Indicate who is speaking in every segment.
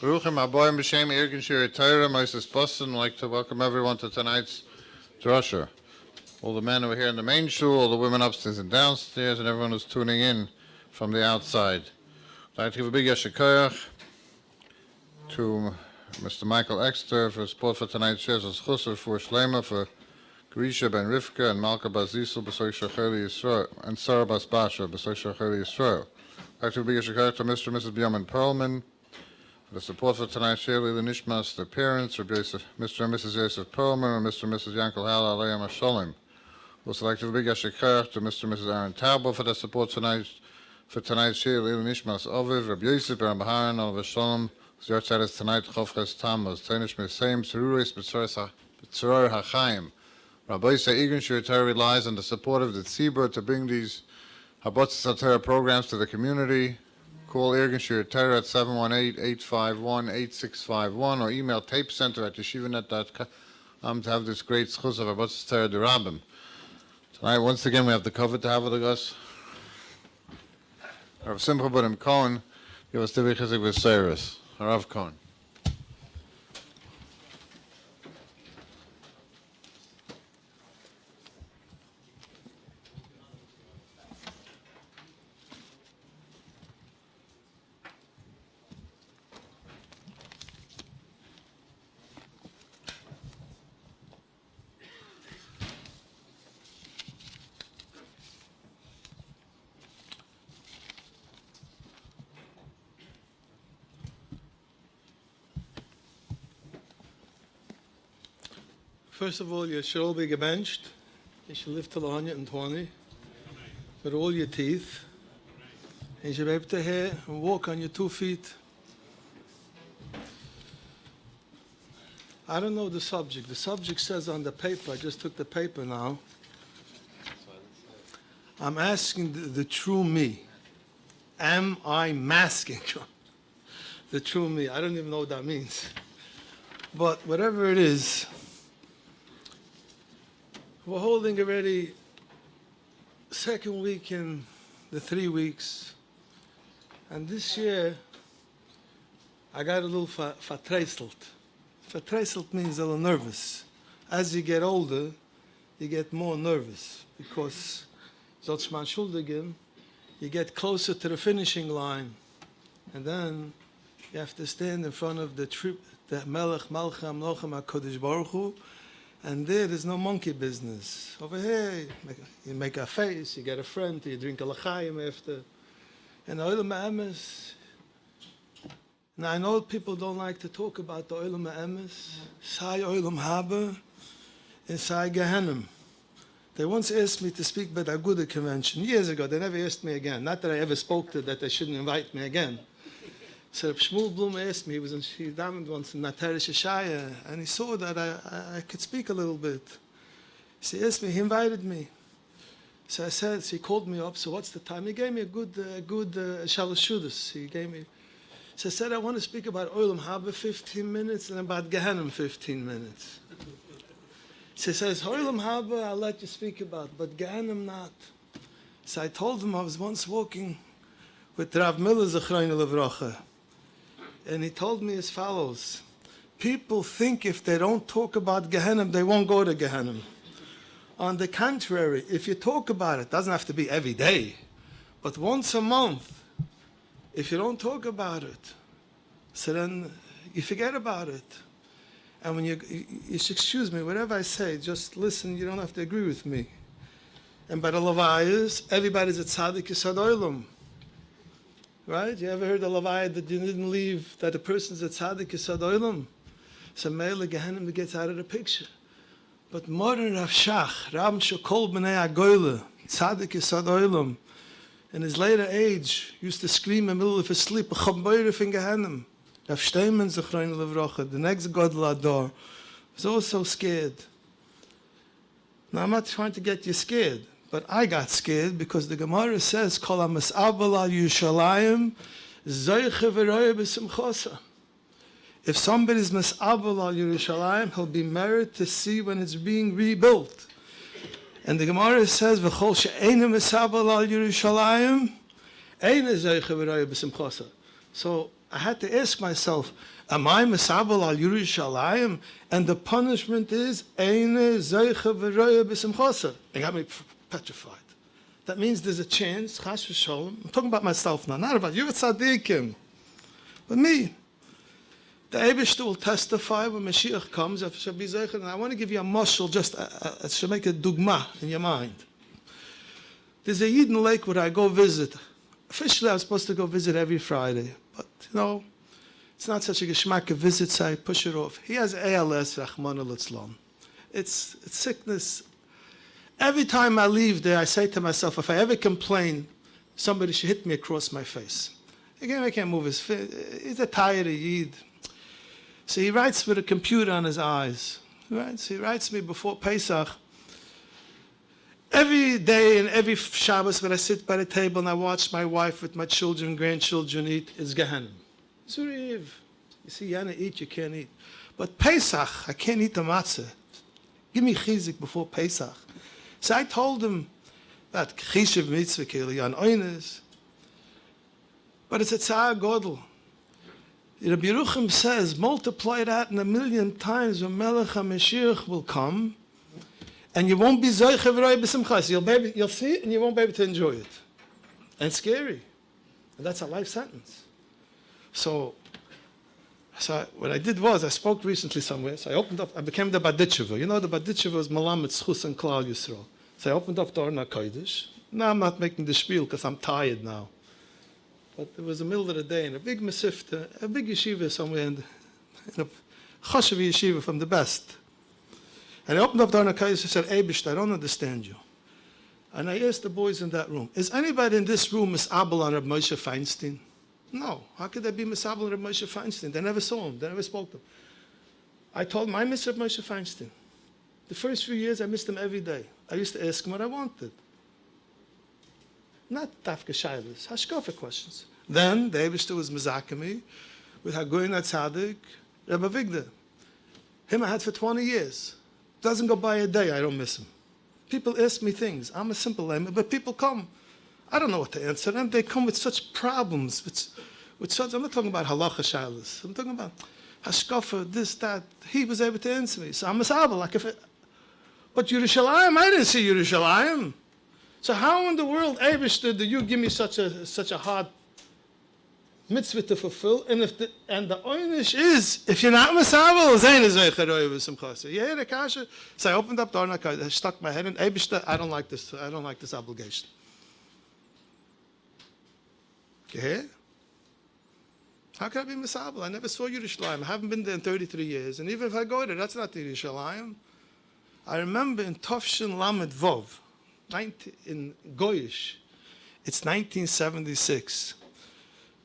Speaker 1: Baruchim Haboyim B'Shem Irgun Shir Torah, Moses Boston. I'd like to welcome everyone to tonight's drasha. All the men who are here in the main shul, all the women upstairs and downstairs, and everyone who's tuning in from the outside. I'd like to give a big yeshayah to Mr. Michael Exter for support for tonight's shares of Chusser for Shlema, for Grisha ben Rivka and Malka Bazisel B'Soy Shacheli Yisrael, and Sarah Bas Basha B'Soy Shacheli Yisrael. I'd like to give a big yeshayah to Mr. and Mrs. B'Yamin Perlman for the support for tonight's share, the Nishmas, their parents, Mr. and Mrs. Yosef Perlman, and Mr. and Mrs. Yankel Hal Aleim HaSholem. Also like to give a big yeshayah to Mr. and Mrs. Aaron Tauber for the support tonight for tonight's share, the Nishmas Oviv, Rabbi Yosef Ben Baharan Al Vasholem. Your Ateres tonight, Chofches tammuz. Tainish Meseim, Tzeruris B'Tzoror HaChaim. Rabbi Simcha Bunim Cohen relies on the support of the Tzibur to bring these Habotzes HaTorah programs to the community. Call Irgun Shir Torah at 718-851-8651 or email tapecenter@yeshivanet.com to have this great schus of Habotzes HaTorah D'Rabim. Tonight, once again, we have the cover to have with us. Rabbi Simcha Bunim Cohen, give us Tivei Chizik V'Seiris. Rav Cohen.
Speaker 2: First of all, you should all be gebenched. You should live till 120 with all your teeth. And you should be able to hear and walk on your 2 feet. I don't know the subject. The subject says on the paper, I just took the paper now. I'm asking the true me. Am I masking the true me? I don't even know what that means. But whatever it is, we're holding already second week in the 3 weeks. And this year, I got a little vertreiselt. Vertreiselt means a little nervous. As you get older, you get more nervous because, zoals man schuldigen, you get closer to the finishing line. And then you have to stand in front of the Melech Malcham Lochem HaKadosh Baruch Hu. And there's no monkey business. Over here, you make a face, you get a friend, you drink a l'chaim after. And Olam Ha'emes. Now, I know people don't like to talk about the Olam Ha'emes. Sai Olam Haba and Sai Gehenim. They once asked me to speak at the Aguda convention. Years ago, they never asked me again. Not that I ever spoke to that they shouldn't invite me again. So Shmuel Blum asked me, he davened once in Ateres Yeshaya, and he saw that I could speak a little bit. So he asked me, he invited me. So I said, so he called me up, so what's the time? He gave me a good Shalosh Shudas. He gave me, so I said, I want to speak about Olam Haba 15 minutes and about Gehenim 15 minutes. So he says, Olam Haba I'll let you speak about, but Gehenim not. So I told him I was once walking with Rav Miller Zechrein Levracha. And he told me as follows. People think if they don't talk about Gehenim, they won't go to Gehenim. On the contrary, if you talk about it doesn't have to be every day, but once a month, if you don't talk about it, so then you forget about it. And when you should excuse me, whatever I say, just listen, you don't have to agree with me. And by the Levias, everybody's at Tzaddik Yisad Olam. Right? You ever heard the Levaya that you didn't leave, that the person's a tzaddik yisad olam? So Me'ele Gehenim gets out of the picture. But Moran Rav Shach, Ram Shokol B'nei Agoyle, tzaddik yisad olam, in his later age, used to scream in the middle of his sleep, Chom Boirif in Gehenim. Rav Shteiman Zechrein Levracha, the next Gadol Ador, was also scared. Now I'm not trying to get you scared. But I got scared because the Gemara says, Kol ha-mis'abel al Yerushalayim, zoiche v'roye b'simchosa. If somebody's mis'abel al Yerushalayim, he'll be married to see when it's being rebuilt. And the Gemara says, V'chol she'eina mis'abel al Yerushalayim, eina zoiche v'roye b'simchosa. So I had to ask myself, am I Mesabel al Yerushalayim? And the punishment is, Eine Zeiche V'roya B'simchosa. It got me petrified. That means there's a chance, Chas v'sholem. I'm talking about myself now, not about you, tzaddikim. But me. The Eibishter will testify when Mashiach comes, if it shall be Zeiche. And I want to give you a mashal, just it should make a dugma in your mind. There's a Yid in Lakewood I go visit. Officially, I was supposed to go visit every Friday. But, it's not such a geschmack of visit, so I push it off. He has ALS, Rachmana litzlan. It's sickness. Every time I leave there, I say to myself, if I ever complain, somebody should hit me across my face. Again, I can't move his face. He's a tired Yid. So he writes with a computer on his eyes. He writes me before Pesach. Every day and every Shabbos when I sit by the table and I watch my wife with my children, grandchildren eat, it's Gehenna. Zuriv. You see, you wanna eat, you can't eat. But Pesach, I can't eat the matzah. Give me chizik before Pesach. So I told him that chishiv mitzvah kili on oines. But it's a tzar godel. Rabbi Yerucham says, multiply that in 1,000,000 times when Melech HaMashiach will come, and you won't be Zeiche V'roi B'simchas. You'll see it and you won't be able to enjoy it. And it's scary. And that's a life sentence. So what I did was, I spoke recently somewhere, so I opened up, I became the Baditcheva. You know, the Baditcheva is Malamet Schus and Klal Yisrael. So I opened up the Orna Kodesh. Now I'm not making the spiel because I'm tired now. But it was the middle of the day in a big Masifta, a big yeshiva somewhere in a Choshev yeshiva from the best. And I opened up the Orna Kodesh and said, Eibish, I don't understand you. And I asked the boys in that room, is anybody in this room Misabel on Rabbi Moshe Feinstein? No. How could there be Misabel on Rabbi Moshe Feinstein? They never saw him. They never spoke to him. I told him, I miss Rabbi Moshe Feinstein. The first few years, I missed him every day. I used to ask him what I wanted. Not Tafka Shailas, Hashkafa questions. Then, the Eibishter was Mizakami with Hagoyin HaTzadik, Rebbe Vigda. Him I had for 20 years. Doesn't go by a day, I don't miss him. People ask me things. I'm a simple layman, but people come. I don't know what to answer them. They come with such problems. With such, I'm not talking about halacha shaylas. I'm talking about hashkafa, this, that. He was able to answer me. So I'm a sabah. Like but Yerushalayim, I didn't see Yerushalayim. So how in the world, Eibishter, do you give me such a hard mitzvah to fulfill? And the oynish is, if you're not masabel, zayin is zeicheroi v'simchasa. You hear the kasha? So I opened up the Orna Kodesh, I stuck my head in. Eibishter, I don't like this obligation. You hear? How can I be masabel? I never saw Yerushalayim. I haven't been there in 33 years. And even if I go there, that's not the Yerushalayim. I remember in Tovshin Lamed Vov, in Goyish, it's 1976.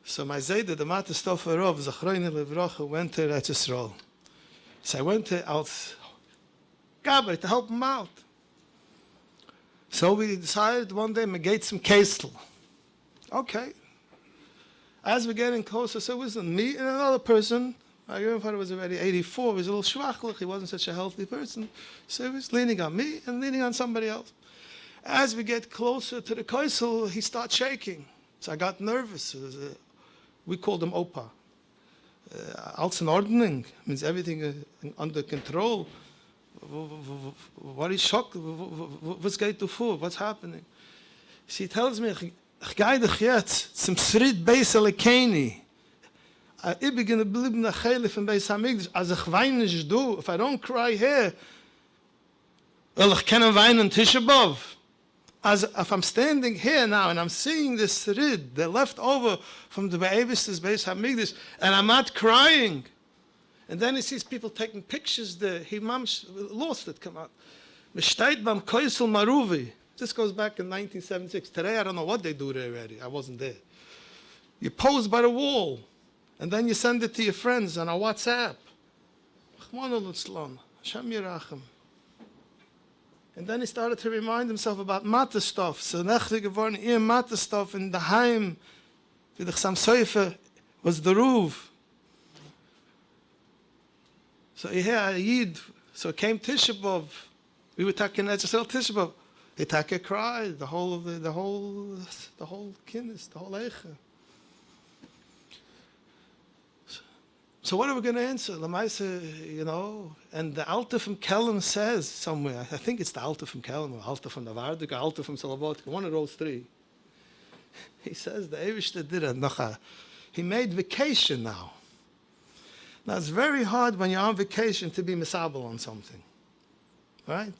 Speaker 2: So my Zayda, the Mata Stofarov, Zachroine Levrocha, went to Eretz Yisrael. So I went to Gabri to help him out. So we decided one day to get some kesel. Okay. As we're getting closer, so it wasn't me and another person. My grandfather was already 84. He was a little schwachlich. He wasn't such a healthy person. So he was leaning on me and leaning on somebody else. As we get closer to the kesel, he starts shaking. So I got nervous. We called him Opa. Alles in Ordnung means everything under control. What is shocked? What's going to for? What's happening? She tells me, ich gehe dich jetzt zum Schritt Beis Elekeni. Ich beginne bleiben nach Chelif in Beis Hamikdash. Als ich weine nicht du, if I don't cry here, will ich keinen weinen Tisch above. As if I'm standing here now and I'm seeing this Rid, the leftover from the Be'evis's Beis Hamikdash, and I'm not crying. And then he sees people taking pictures there. He lost it, come out. Mishteit bam Koisel Maruvi. This goes back in 1976. Today, I don't know what they do there already. I wasn't there. You pose by the wall, and then you send it to your friends on a WhatsApp. And then he started to remind himself about Mathe stuff. So nechte geworden, ihr Mathe stuff in the Heim, wie the Sam Seufer was the roof. So he had a Yid. So it came Tisha B'Av. We were talking Etzisel Tisha B'Av. He cried, the whole kinnis, the whole Eiche. So what are we going to answer? Lamaisa, you know, and the Alta from Kelm says somewhere, I think it's the Alta from Kelm, or Alta from Navardik, or Alta from Salabotka, one of those three. He says the Eivishter did a nacha. He made vacation now. Now it's very hard when you're on vacation to be misabel on something. Right?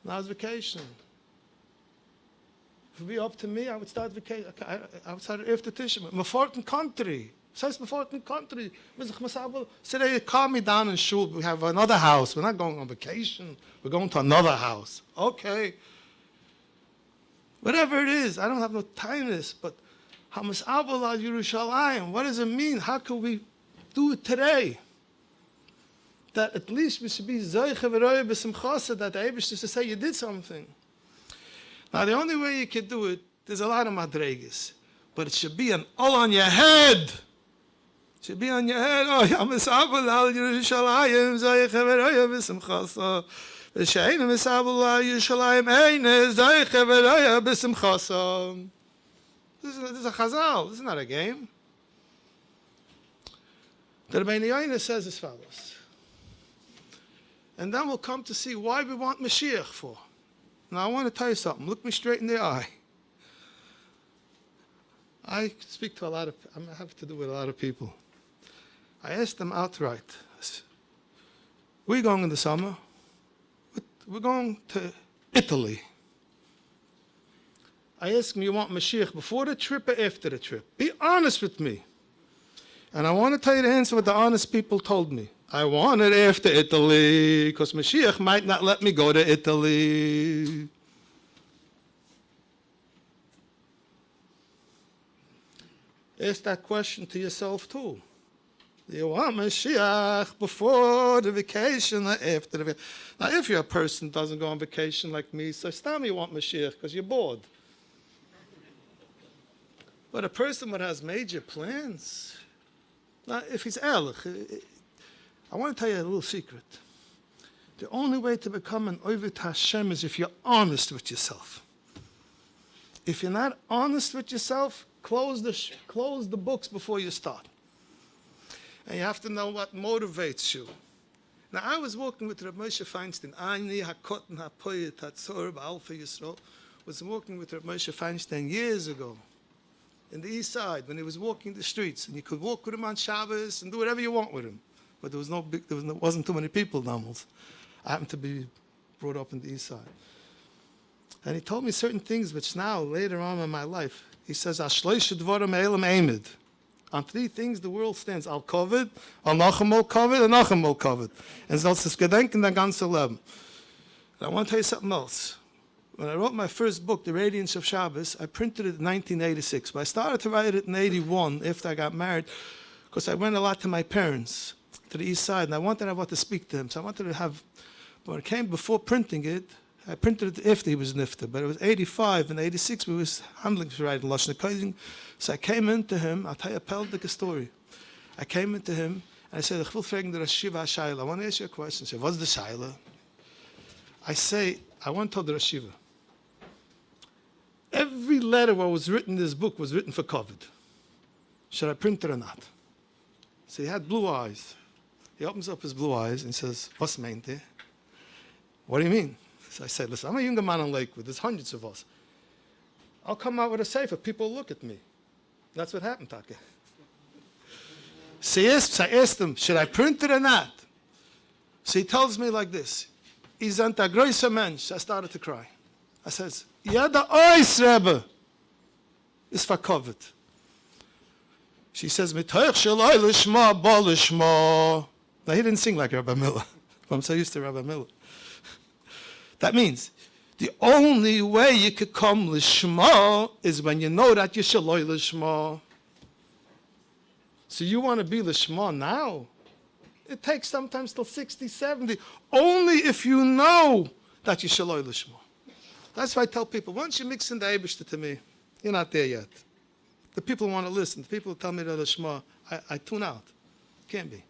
Speaker 2: Now it's vacation. If it would be up to me, I would start vacation. I would start after Tisha. My foreign country. Says my foreign country. So they calm me down in shul. We have another house. We're not going on vacation. We're going to another house. Okay. Whatever it is, I don't have no time in this, but Hamas Abala Yerushalayim, what does it mean? How can we do it today? That at least we should be Zoiche V'roye B'simchasa, that the Eibush is to say you did something. Now the only way you can do it, there's a lot of madregas, but it should be an all on your head. It should be on your head. Oh, Hamas Abala Yerushalayim, Zoiche V'roye B'simchasa. This is a chazal. This is not a game. The Rabbi Yeshaya says as follows. And then we'll come to see why we want Mashiach for. Now I want to tell you something. Look me straight in the eye. I speak to I have to do with a lot of people. I asked them outright, we're going in the summer. We're going to Italy. I asked him, you want Mashiach before the trip or after the trip? Be honest with me. And I want to tell you the answer what the honest people told me. I want it after Italy, because Mashiach might not let me go to Italy. Ask that question to yourself too. Do you want Mashiach before the vacation or after the vacation? Now, if you're a person who doesn't go on vacation like me, so tell me you want Mashiach because you're bored. But a person that has major plans, now, if he's ehrlich, I want to tell you a little secret. The only way to become an Oived Hashem is if you're honest with yourself. If you're not honest with yourself, close the books before you start. And you have to know what motivates you. Now, I was working with Rabbi Moshe Feinstein. Ani hakotten hapoyet hatzor ba'alfa Yisrael. Was working with Rabbi Moshe Feinstein years ago in the east side when he was walking the streets. And you could walk with him on Shabbos and do whatever you want with him. But there wasn't too many people, tammuz. I happened to be brought up in the east side. And he told me certain things which now, later on in my life, he says, Ashloish dvorim elam eimid. On three things the world stands. Al kovid, al nachamol kovid, and nachamol kovid. And sollst es gedenken dein ganze Leben. And I want to tell you something else. When I wrote my first book, The Radiance of Shabbos, I printed it in 1986. But I started to write it in 81 after I got married, because I went a lot to my parents, to the east side, and I wanted to speak to him. So I wanted to have, when it came before printing it, I printed it after he was nifter, but it was 85 and 86 we was handling to write Lashon HaKodesh. So I came into him, I'll tell you a peldik story. I came into him and I said, I will fragen the Rashiva Shayla. I want to ask you a question. He said, what's the Shayla? I say, I want to tell the Rashiva. Every letter what was written in this book was written for COVID. Should I print it or not? So he had blue eyes. He opens up his blue eyes and says, what's meint there? What do you mean? So I said, listen, I'm a younger man in Lakewood. There's hundreds of us. I'll come out with a sefer. People look at me. That's what happened, Taka. So I asked him, should I print it or not? So he tells me like this. He's a großer Mensch. I started to cry. I says, yeah, the ois, Rebbe, is for COVID. She says, Mitoich shaloi lishma bo lishma. Now, he didn't sing like Rabbi Miller. I'm so used to Rabbi Miller. That means the only way you could come lishma is when you know that you're shaloi lishma. So you want to be lishma now? It takes sometimes till 60, 70. Only if you know that you're shaloi lishma. That's why I tell people, once you mix in the Eibishter to me, you're not there yet. The people want to listen. The people who tell me the lishma, I tune out. Can't be.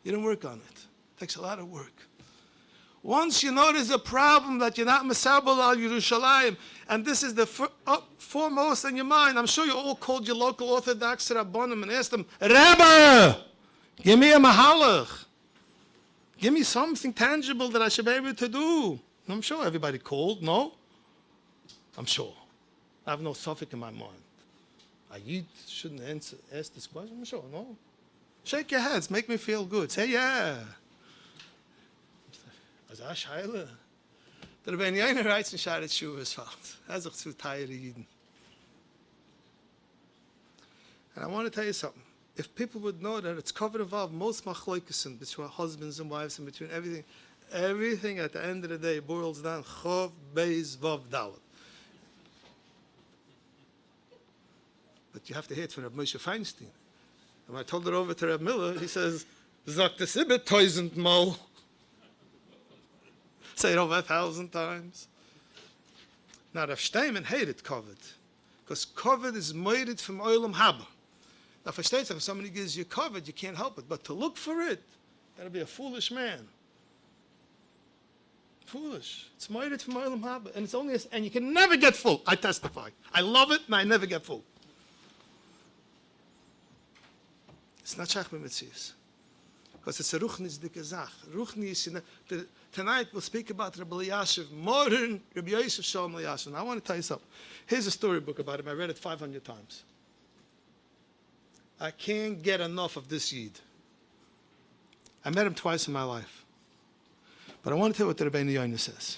Speaker 2: You don't work on it. It takes a lot of work. Once you know there's a problem that you're not Mesabel al Yerushalayim, and this is the foremost in your mind, I'm sure you all called your local Orthodox Rabbonim and asked them, Rebbe, Give me a mahalach. Give me something tangible that I should be able to do. I'm sure everybody called, no? I'm sure. I have no suffix in my mind. I shouldn't ask this question, I'm sure, no? Shake your heads, make me feel good. Say, yeah. As I scheile. Der Ben Yainer writes in Sharet Shuvas Falt. Er sich zu tired Yidden. And I want to tell you something. If people would know that it's covered involved most machloikesin between husbands and wives and between everything at the end of the day boils down chov beis vav dalet. But you have to hear it from Rabbi Moshe Feinstein. And when I told it over to Rabbi Miller, he says, "Zok the sibet tausend mal." Say it over 1,000 times. Now Rav Steinman hated covered, because covered is moeded from oilam haba. Now, versteht, if somebody gives you covered, you can't help it. But to look for it, that'll be a foolish man. Foolish. It's moeded from oilam haba, and it's only and you can never get full. I testify. I love it, and I never get full. It's not shach b'metzius, because it's a ruchnis dikazach. Ruchnis. Tonight we'll speak about Rabbi Elyashiv, modern Rabbi Yosef Shalom Elyashiv. And I want to tell you something. Here's a storybook about him. I read it 500 times. I can't get enough of this Yid. I met him twice in my life. But I want to tell you what the Rabbeinu Yoina says.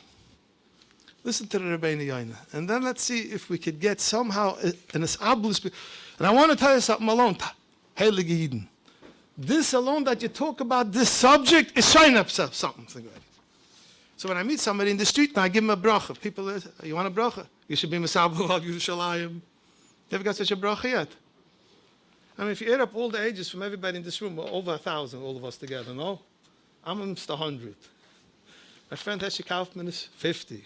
Speaker 2: Listen to the Rabbeinu Yoina. And then let's see if we could get somehow in this ablus. And I want to tell you something alone. Heilige Yidden. This alone that you talk about, this subject, is showing up something. So when I meet somebody in the street, and I give them a bracha. People, you want a bracha? You should be Mesabu al Yerushalayim. You ever got such a bracha yet? I mean, if you add up all the ages from everybody in this room, we're over 1,000, all of us together, no? I'm almost 100. My friend Heshe Kaufman is 50.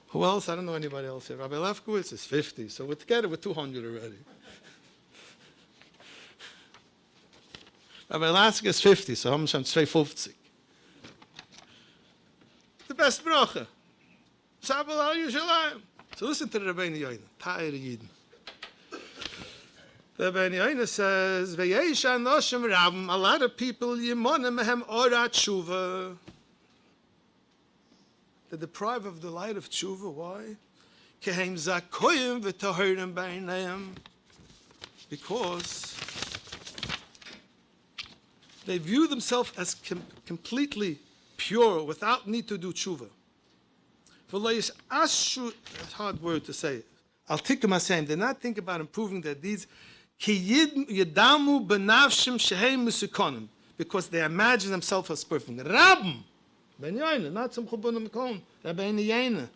Speaker 2: Who else? I don't know anybody else here. Rabbi Lefkowitz is 50, so we're together with 200 already. Rabbi Lasker is 50, so I'm 250. The best bracha. Sabal al Yerushalayim. So listen to the Rabbeinu Yoina, Ta'ir Yidin. The Rabbeinu Yoina says, "V'yesh anoshim rabim." A lot of people yimonim mehem orat tshuva. They're deprived of the light of tshuva. Why? Kehem zakoyim v'tohirim b'einayim. Because they view themselves as completely pure, without need to do tshuva. It's a hard word to say. I'll take them as saying, they not think about improving their deeds. Because they imagine themselves as perfect. Rabbi, Ben Yaina, not Simcha Bunim Cohen, Rabbi Yaina.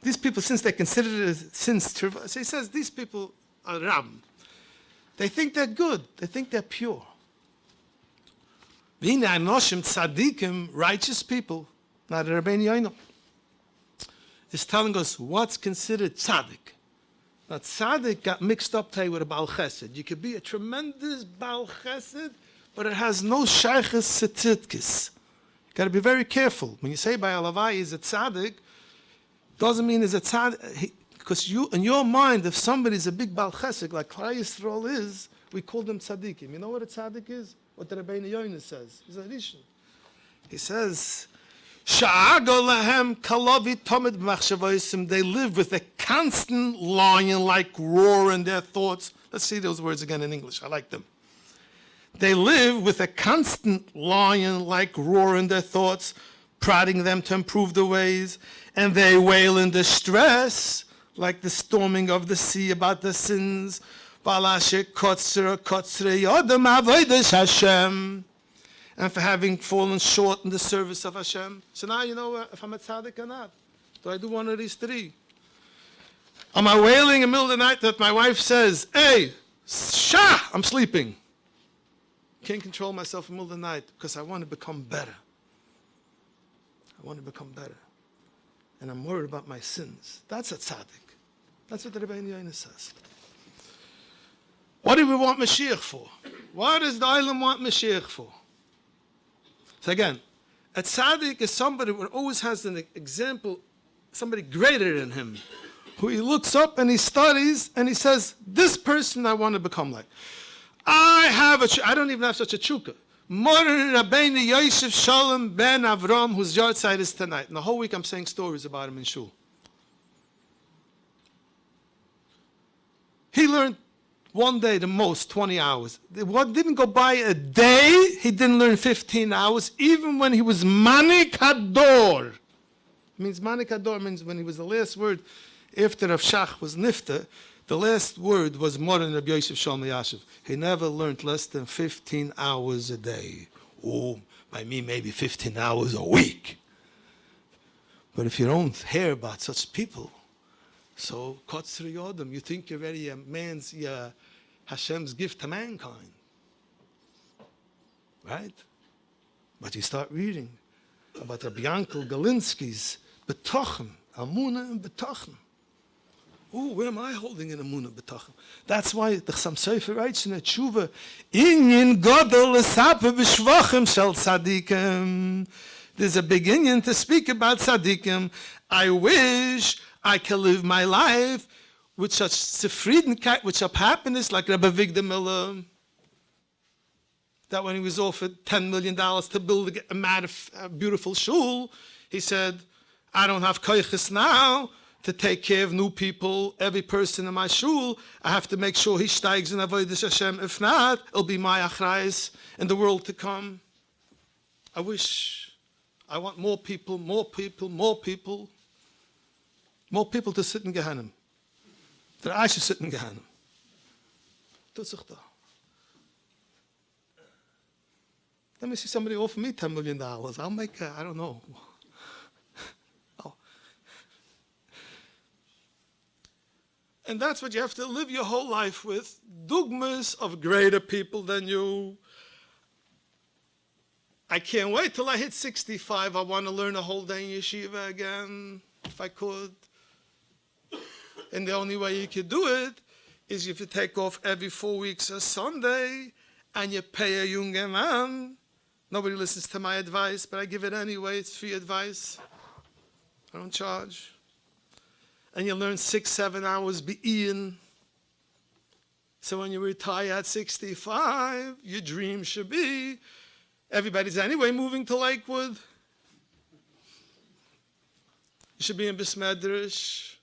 Speaker 2: These people, since they consider it since, so he says these people are Rabbi. They think they're good. They think they're pure. V'hine anoshim tzadikim, righteous people, not Rabbeinu Yoina, is telling us what's considered tzaddik. Now, tzaddik got mixed up today with a Baal Chesed. You could be a tremendous Baal Chesed, but it has no shaykhis tzidkis. You got to be very careful. When you say by Alavai is a tzaddik, doesn't mean is a tzaddik. Because you, in your mind, if somebody's a big Baal Chesed, like Klal Yisrael is, we call them tzaddikim. You know what a tzaddik is? What the Rabbeinu Yoina says. He's a Rishon. He says, they live with a constant lion-like roar in their thoughts. Let's see those words again in English. I like them. They live with a constant lion-like roar in their thoughts, prodding them to improve their ways, and they wail in distress, like the storming of the sea about the sins. And for having fallen short in the service of Hashem. So now you know if I'm a tzaddik or not. Do I do one of these three? Am I wailing in the middle of the night that my wife says, "Hey, Shah, I'm sleeping"? Can't control myself in the middle of the night because I want to become better. I want to become better. And I'm worried about my sins. That's a tzaddik. That's what the Rabbeinu Yoina says. What do we want Mashiach for? What does the Olam want Mashiach for? So again, a tzaddik is somebody who always has an example, somebody greater than him, who he looks up and he studies and he says, this person I want to become like. I don't even have such a chukka. Moran Rabbeinu Yosef Shalom ben Avram, whose yard side is tonight. And the whole week I'm saying stories about him in shul. He learned one day the most, 20 hours. What didn't go by a day, he didn't learn 15 hours, even when he was Manik Hador. Means Manik Hador means when he was the last word after Rav Shach was Nifta, the last word was Moran Rabbi Yosef Shalom Yashiv. He never learned less than 15 hours a day. Oh, by me, maybe 15 hours a week. But if you don't hear about such people, so Kotzri Yodam, you think you're already a man's, Hashem's gift to mankind. Right? But you start reading about Rabbi Yankel Galinsky's Betochen, Amuna and Betochen. Oh, where am I holding in Amunah B'tachim? That's why the Chassam Sofer writes in a tshuva, Inyan Godel L'Sape B'Shvachim Shel Tzadikim. There's a big inyan to speak about Tzadikim. I wish I could live my life with such zufriedenkeit, with such happiness, like Rabbi Vigdor Miller, that when he was offered $10 million to build a beautiful shul, he said, I don't have koiches now to take care of new people, every person in my shul. I have to make sure he steigs in Avodas Hashem. If not, it'll be my achrayis in the world to come. I want more people to sit in Gehenim. That I should sit in Gehenim. Tut sich da. Let me see somebody offer me $10 million. I'll make, I don't know. And that's what you have to live your whole life with. Dogmas of greater people than you. I can't wait till I hit 65. I want to learn a whole day in yeshiva again, if I could. And the only way you could do it is if you take off every 4 weeks a Sunday and you pay a younger man. Nobody listens to my advice, but I give it anyway. It's free advice. I don't charge. And you learn 6-7 hours be'in. So when you retire at 65, your dream should be, everybody's anyway moving to Lakewood. You should be in Bismedrish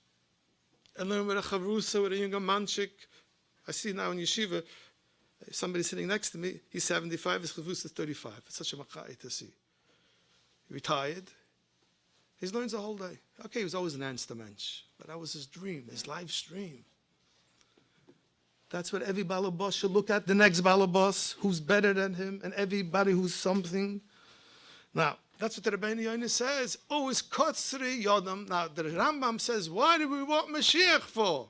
Speaker 2: and learn with a chavrusa, with a younger manchik. I see now in yeshiva, somebody sitting next to me, he's 75, his chavrusa is 35. It's such a makai to see. He retired. He learns the whole day. Okay, he was always an ernster mensch, but that was his dream, his life's dream. That's what every balabas should look at, the next balabas, who's better than him, and everybody who's something. Now, that's what the Rabbeinu Yonah says. Oh, it's kotzri yodam. Now, the Rambam says, why do we want Mashiach for?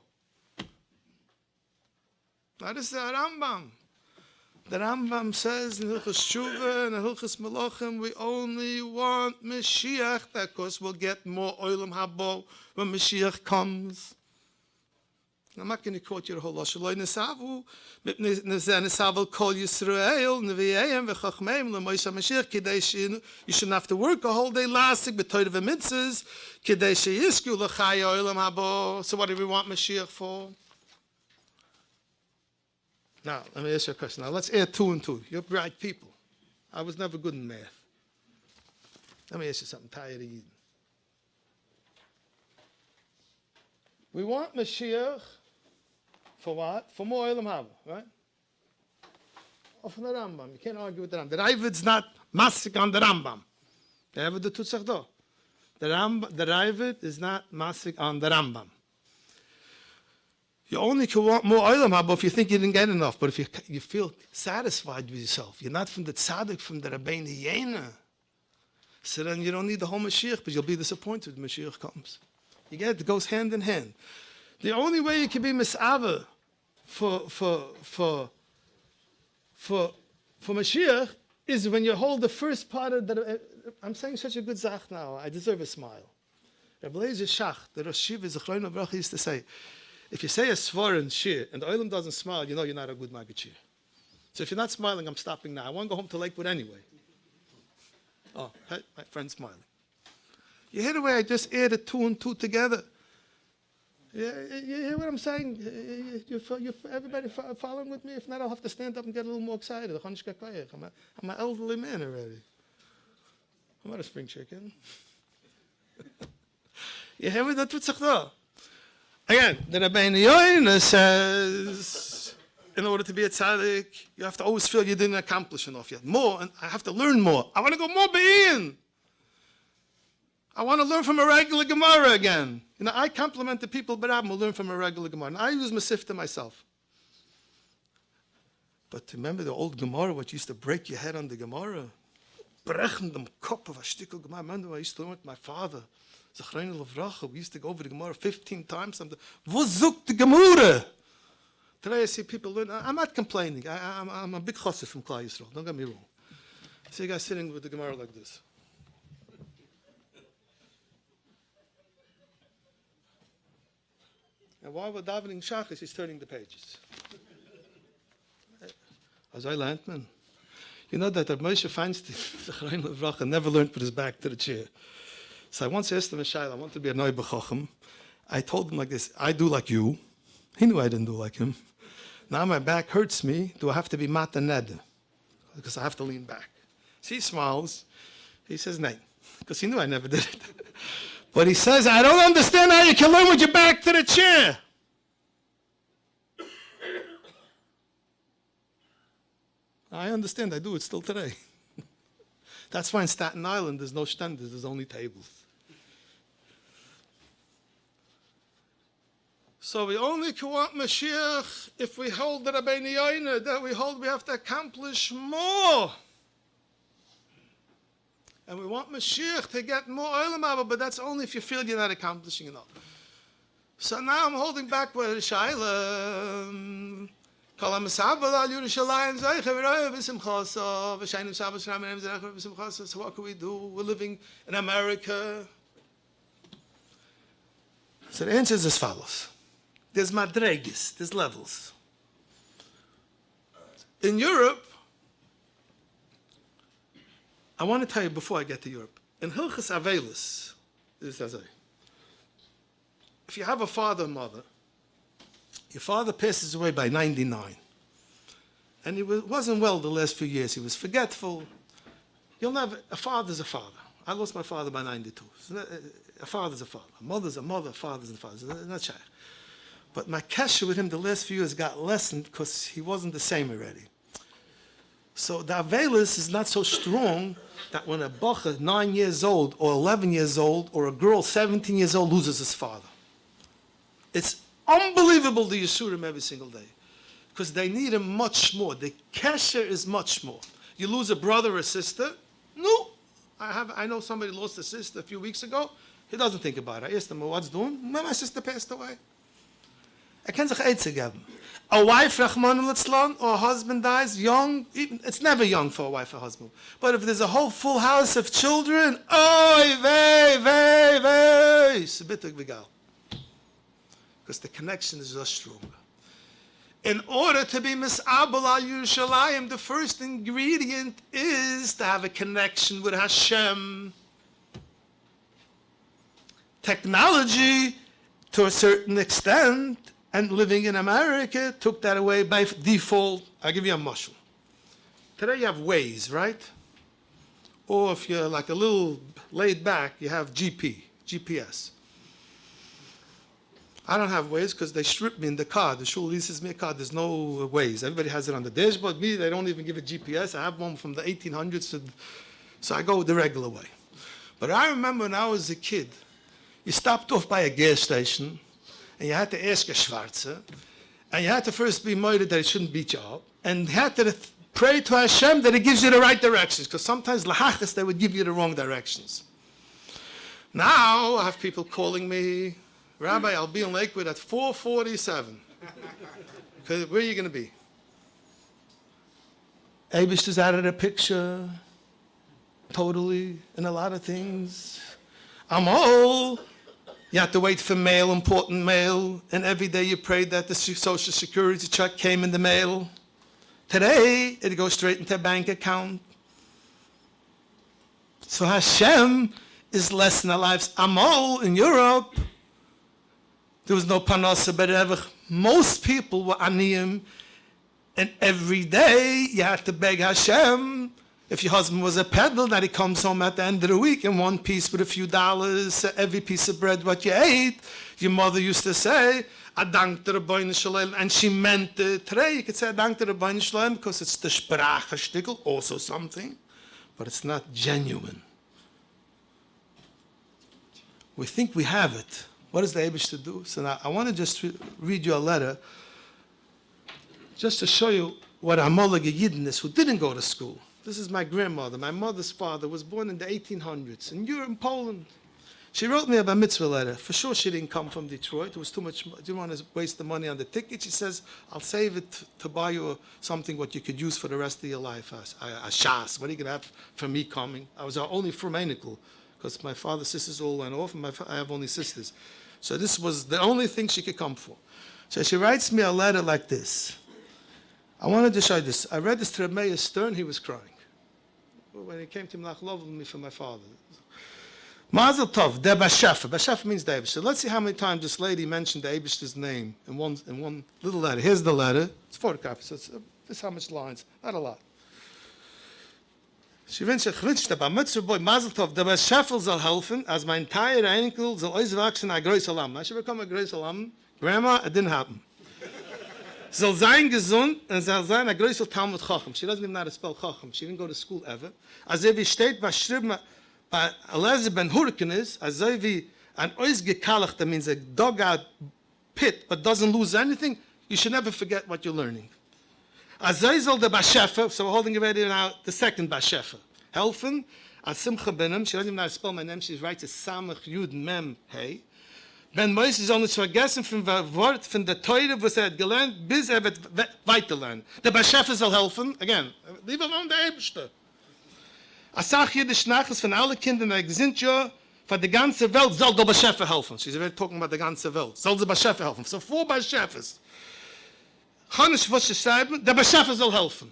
Speaker 2: Now, this is the Rambam. The Rambam says in Hilchos Tshuva and Hilchos Melachim, we only want Mashiach because we'll get more oilam habo when Mashiach comes. I'm not going to quote your whole Lashon. Nesavu, nesavu kol Yisrael, nevi'ayim v'chachmeim l'moisha Mashiach, kidei you shouldn't have to work a whole day lasting, b'toyr v'mitzvahs, kidei sheyisku l'chaya oilam habo. So what do we want Mashiach for? Now, let me ask you a question. Now, let's add 2 and 2. You're bright people. I was never good in math. Let me ask you something. Tired of eating. We want Mashiach for what? For more Olam Haba, right? Or from the Rambam. You can't argue with the Rambam. The Ravid's not masik on the Rambam. The Ravid tut sich do. The Ravid is not masik on the Rambam. You only can want more oilam haba if you think you didn't get enough. But if you feel satisfied with yourself, you're not from the tzaddik, from the Rabbeinu Yonah, so then you don't need the whole Mashiach, but you'll be disappointed when Mashiach comes. You get it? It goes hand in hand. The only way you can be mis'ava for Mashiach is when you hold the first part of the. I'm saying such a good zach now. I deserve a smile. Rabbi Lezer Shach, the Rosh Yeshiva Zechron Avrach, used to say, if you say a svar in shir and the oilam doesn't smile, you know you're not a good maggid shir. So if you're not smiling, I'm stopping now. I want to go home to Lakewood anyway. Oh, hey, my friend's smiling. You hear the way I just added 2 and 2 together? You hear what I'm saying? Everybody following with me? If not, I'll have to stand up and get a little more excited. I'm an elderly man already. I'm not a spring chicken. You hear me? That's what's up. Again, the Rabbi Yoina says, in order to be a tzaddik, you have to always feel you didn't accomplish enough yet. More, and I have to learn more. I want to go more be'in. I want to learn from a regular Gemara again. You know, I compliment the people, but I'm going to learn from a regular Gemara. And I use Masifta myself. But remember the old Gemara, what used to break your head on the Gemara? Brechen dem Kopf of a Stickel Gemara. Remember, I used to learn with my father. Zachrein Levracha. We used to go over the Gemara 15 times. Wo sucht the Gemara? Today I see people learn. I'm not complaining. I'm a big chassid from Khal Yisrael. Don't get me wrong. I see a guy sitting with the Gemara like this. And while we're davening Shachris, he's turning the pages. As I learned, man. You know that Moshe Feinstein never learned to put his back to the chair. So I once asked him, Yeshaya, I want to be a Noiba Chacham. I told him like this, I do like you. He knew I didn't do like him. Now my back hurts me. Do I have to be Mata Ned? Because I have to lean back. So he smiles. He says, no. Because he knew I never did it. But he says, I don't understand how you can learn with your back to the chair. I understand. I do it still today. That's why in Staten Island there's no standards. There's only tables. So we only can want Mashiach if we hold the Rabbi Yoina, that we hold we have to accomplish more. And we want Mashiach to get more Olam Haba, but that's only if you feel you're not accomplishing enough. So now I'm holding back with Yeshaya. So what can we do? We're living in America. So the answer is as follows. There's madregas, there's levels. In Europe, I want to tell you before I get to Europe. In Hilchas Avelis, if you have a father and mother, your father passes away by 99. And he wasn't well the last few years. He was forgetful. A father's a father. I lost my father by 92. A father's a father. A mother's a mother. A father's a father. It's not shy. But my kesher with him the last few years got lessened because he wasn't the same already. So the Avelis is not so strong that when a bacher 9 years old or 11 years old or a girl 17 years old loses his father. It's unbelievable the Yisurim every single day. Because they need him much more. The kesher is much more. You lose a brother or sister? No. I know somebody lost a sister a few weeks ago. He doesn't think about it. I asked him, what's doing? My sister passed away. I can't say a wife, Rachman al-Itzlan, or a husband dies young. It's never young for a wife or husband. But if there's a whole full house of children, because the connection is just stronger. In order to be Mis'abel al Yerushalayim, the first ingredient is to have a connection with Hashem. Technology, to a certain extent, and living in America, took that away by default. I'll give you a mushroom. Today you have Waze, right? Or if you're like a little laid back, you have GPS. I don't have Waze because they strip me in the car. The shul leases me a car. There's no Waze. Everybody has it on the dashboard. Me, they don't even give it GPS. I have one from the 1800s, so I go the regular way. But I remember when I was a kid, you stopped off by a gas station, and you had to ask a Schwarze, and you had to first be moided that it shouldn't beat you up, and you had to pray to Hashem that it gives you the right directions, because sometimes lahachas, they would give you the wrong directions. Now, I have people calling me, Rabbi, I'll be in Lakewood at 4:47. Where are you going to be? Abish is out of the picture, totally, and a lot of things. I'm old. You have to wait for mail, important mail, and every day you pray that the Social Security check came in the mail. Today, it goes straight into a bank account. So Hashem is less in our lives. Amol in Europe, There was no parnasa berevach. Most people were aniyim, and every day you had to beg Hashem. If your husband was a peddler, that he comes home at the end of the week in one piece with a few dollars, so every piece of bread what you ate. Your mother used to say, "Adank to Rabbeinu Shalom," and she meant it. Today you could say "Adank to Rabbeinu Shalom" because it's the sprache shtickle, also something, but it's not genuine. We think we have it. What does the Eibush to do? So now I want to just read you a letter, just to show you what Amolag Yidden is, who didn't go to school. This is my grandmother. My mother's father was born in the 1800s, and you're in Poland. She wrote me a bar mitzvah letter. For sure she didn't come from Detroit. It was too much. Didn't want to waste the money on the ticket. She says, I'll save it to buy you something what you could use for the rest of your life. A shas. What are you going to have for me coming? I was our only Furmanical, because my father's sisters all went off, and I have only sisters. So this was the only thing she could come for. So she writes me a letter like this. I wanted to show you this. I read this to Rabbi Stern. He was crying when he came to Lakewood with me for my father. Mazel Tov, the Bashefa. Bashefa means the Eibishter. Let's see how many times this lady mentioned the Eibishter's name in one little letter. Here's the letter. It's photocopy, so this is how much lines. Not a lot. Ich wünsche der Bar Mitzvah Boy, Mazel Tov, der Bashefa soll helfen, als mein Teil Enkel soll auswachsen a größer Lamm. I should become a größer Lamm. Grandma, it didn't happen. Soll sein gesund und soll sein a größer Talmud Chacham. She doesn't even know how to spell Chacham. She didn't go to school ever. Also wie steht, was schrieben bei Eliezer ben Hurricane is, also wie an ausgekalach, that means a dug-out pit, but doesn't lose anything, you should never forget what you're learning. Also soll der Bashefa, so we're holding already now the second Bashefa, helfen, as Simcha Bunim, she doesn't even know how to spell my name, she writes as Samach Yud Mem Hey. Ben Moses soll nicht vergessen von dem Wort, von der Teure, was hat gelernt, bis wird weiterlernen. Der Bashefa soll helfen, again, leave alone der Eibishter. Asach Yiddish Nachas von allen Kindern, die sind ja für die ganze Welt, soll der Bashefa helfen. She's already talking about the ganze Welt. Soll der Bashefa helfen. So 4 Bashefas. Chanisch, was sie schreiben, der Bashefa soll helfen.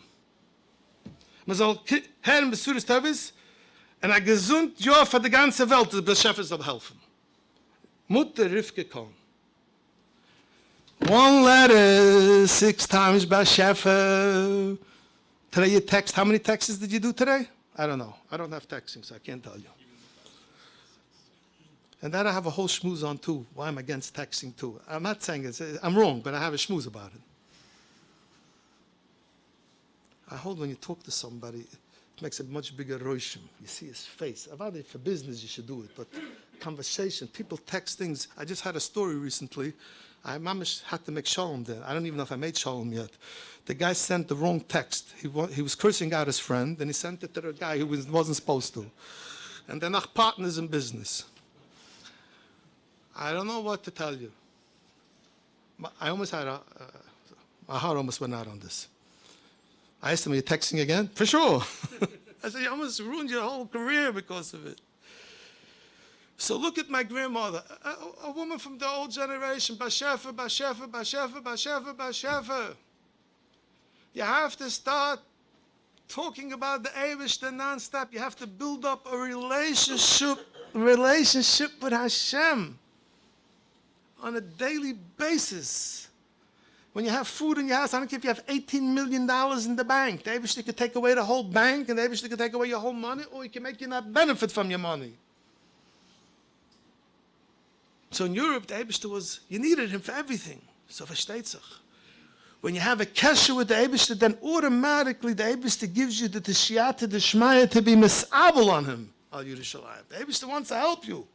Speaker 2: Man soll hören, bis Suris Tevis, und ein gesund Jahr für die ganze Welt, der Bashefa soll helfen. Mutter Rivke Cohen. 1 letter, 6 times Bashefa. Today you text, how many texts did you do today? I don't know. I don't have texting, so I can't tell you. And then I have a whole schmooze on too. Why I'm against texting too. I'm not saying it's, I'm wrong, but I have a schmooze about it. I hold when you talk to somebody, it makes a much bigger roshim. You see his face. About it for business, you should do it, but conversation, people text things. I just had a story recently. I mamish had to make shalom there. I don't even know if I made shalom yet. The guy sent the wrong text. He was cursing out his friend, and he sent it to the guy who wasn't supposed to. And they're not partners in business. I don't know what to tell you. I almost had my heart almost went out on this. I asked him, are you texting again? For sure. I said, you almost ruined your whole career because of it. So look at my grandmother, a woman from the old generation, Bashefa, Bashefa, Bashefa, Bashefa, Bashefa. You have to start talking about the Eibishter nonstop. You have to build up a relationship with Hashem on a daily basis. When you have food in your house, I don't care if you have $18 million in the bank. The Eibishter could take away the whole bank, and the Eibishter could take away your whole money, or he can make you not benefit from your money. So in Europe, the Eibishter was, you needed him for everything. So versteht sich. When you have a kesher with the Eibishter, then automatically the Eibishter gives you the teshiyata, the shmaya to be misabel on him, al Yerushalayim. The Eibishter wants to help you.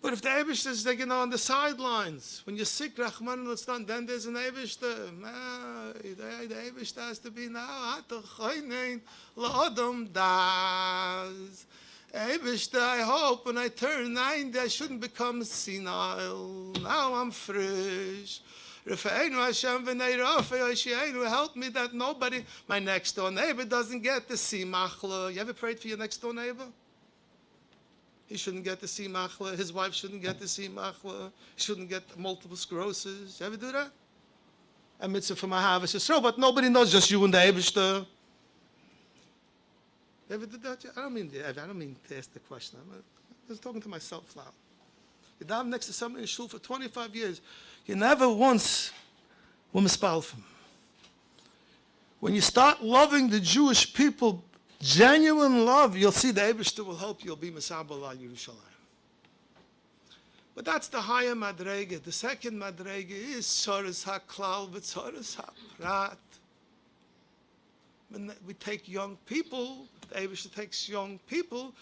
Speaker 2: But if the Eibishter is, like, on the sidelines, when you're sick, Rahman al-Istan, then there's an Eibishter. The Eibishter has to be now, la'adam das. Eibishter, I hope when I turn 90, I shouldn't become senile. Now I'm fresh. Refeinu Hashem v'nei rafei Yeshaya, help me that nobody, my next door neighbor, doesn't get the simachla. You ever prayed for your next door neighbor? He shouldn't get the simachla. His wife shouldn't get the simachla. He shouldn't get multiple sclerosis. You ever do that? A mitzvah for my harvest is so, but nobody knows, just you and the Eibishter. You ever did that? I don't mean to ask the question. I'm just talking to myself now. You daven next to somebody in shul for 25 years. You never once were mispal from. When you start loving the Jewish people, genuine love, you'll see the Eibishter will help you. You'll be Mesabel al Yerushalayim. But that's the higher madrega. The second madrega is Tzoros HaKlal v'Tzoros HaPrat. When we take young people, the Eibishter takes young people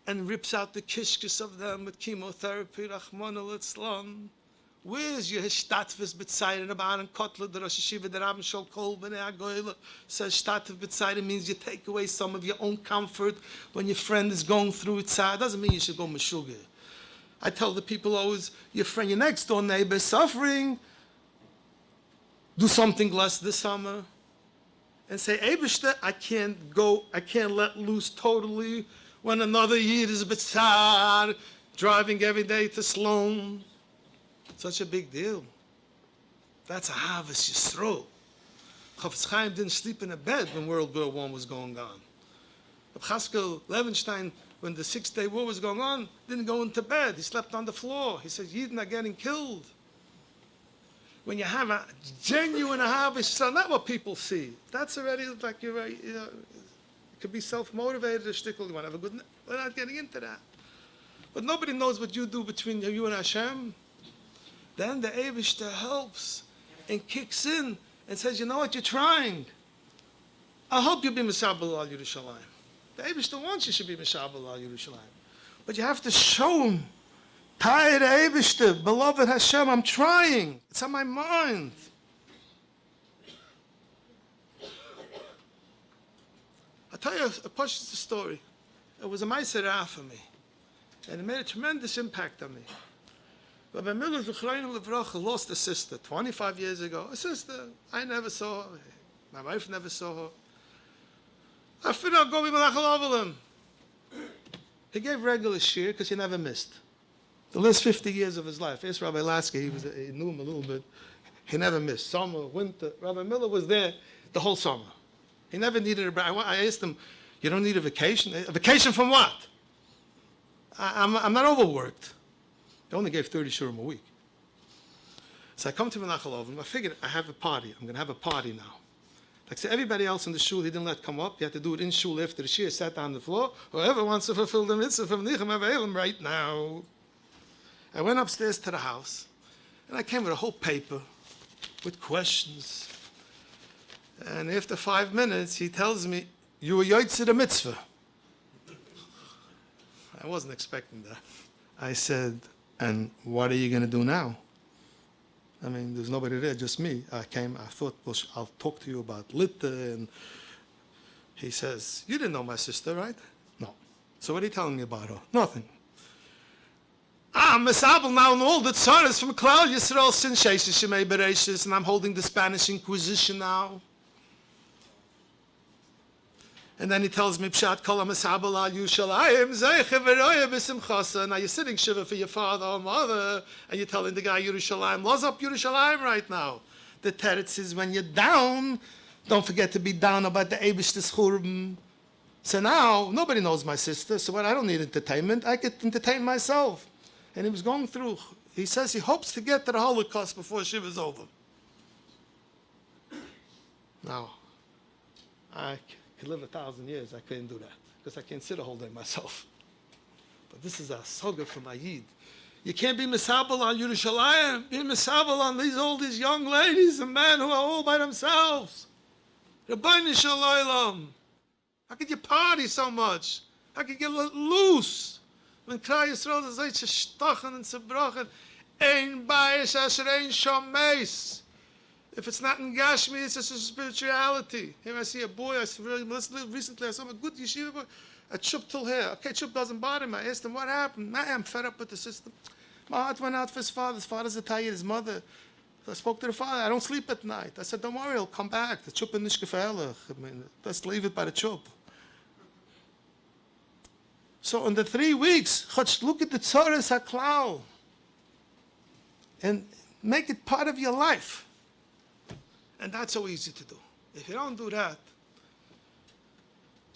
Speaker 2: and rips out the kishkes of them with chemotherapy, Rachmana litzlan. Where's your Hishtatvis B'tzayir? Rabbi Aaron Kotler, the Rosh Hashiva, the Rabbi Shol Kol B'nei HaGoyla says Shtatv B'tzayir means you take away some of your own comfort when your friend is going through it. It doesn't mean you should go Meshuggah. I tell the people always, your friend, your next door neighbor is suffering, do something less this summer. And say, Eibishter, I can't let loose totally when another Yid is B'tzar, driving every day to Sloan. Such a big deal. That's a Havas Yisroel. Chafetz Chaim didn't sleep in a bed when World War I was going on. Chaskel Levenstein, when the Six-Day War was going on, didn't go into bed. He slept on the floor. He said, Yidden are getting killed. When you have a genuine Havas Yisroel, not what people see. That's already like you're right. You know, it could be self-motivated or shtickle. You want to have a good. We're not getting into that. But nobody knows what you do between you and Hashem. Then the Eibishter helps and kicks in and says, you know what, you're trying. I'll help you be Mesabel al Yerushalayim. The Eibishter wants you should be Mesabel al Yerushalayim. But you have to show him, tired Eibishter, beloved Hashem, I'm trying. It's on my mind. I'll tell you a portion of the story. It was a Meiser Ra for me. And it made a tremendous impact on me. Rabbi Miller Zechreinu Levracha lost a sister 25 years ago. A sister, I never saw her. My wife never saw her. I figured I'll go with Malach. He gave regular shir because he never missed. The last 50 years of his life. Yes, Rabbi Lasky, he knew him a little bit. He never missed. Summer, winter. Rabbi Miller was there the whole summer. He never needed a break. I asked him, you don't need a vacation? A vacation from what? I'm not overworked. They only gave 30 shurim a week. So I come to Menachem. I figured I have a party. I'm going to have a party now. Like so everybody else in the shul, he didn't let come up. You had to do it in shul after the shir, sat down on the floor. Whoever wants to fulfill the mitzvah from Nichem Avelim right now. I went upstairs to the house, and I came with a whole paper with questions. And after 5 minutes, he tells me, you were yotzei the mitzvah. I wasn't expecting that. I said, and what are you going to do now? I mean, there's nobody there, just me. I thought, well, I'll talk to you about Shlita. And he says, you didn't know my sister, right? No. So what are you telling me about her? Nothing. I'm Mesabel now and all the tzaras from Khal Yisrael since Sheshes Shemei Bereishis, and I'm holding the Spanish Inquisition now. And then he tells me, Pshat kol ha-mesabel al Yerushalayim, zeiche v'roya b'simchasa. Now you're sitting shiva for your father or mother, and you're telling the guy Yerushalayim, loz up Yerushalayim right now. The teretz is when you're down, don't forget to be down about the Eibishter's churban. So now, nobody knows my sister, so what, I don't need entertainment, I could entertain myself. And he was going through, he says he hopes to get to the Holocaust before Shiva's over. Now, I could live 1,000 years, I couldn't do that, because I can't sit a whole day myself. But this is a soga for my Yid. You can't be Mesabel on Yerushalayim, be Mesabel on all these young ladies and men who are all by themselves. Rabbeinu Shalom. How could you party so much? How could you get loose? When Klal Yisrael is like shtachen and zerbrochen, ein bayis asher ein shomeis. If it's not in Gashmi, it's just a spirituality. Here I see a boy, recently I saw a good yeshiva boy, a chup till hair. Okay, chup doesn't bother him. I asked him, what happened? I'm fed up with the system. My heart went out for his father. His father's a tayyid, his mother. So I spoke to the father. I don't sleep at night. I said, don't worry, he'll come back. The chup is nicht gefährlich. I mean, let's leave it by the chup. So in the 3 weeks, look at the Tzoros HaKlal and make it part of your life. And that's so easy to do. If you don't do that,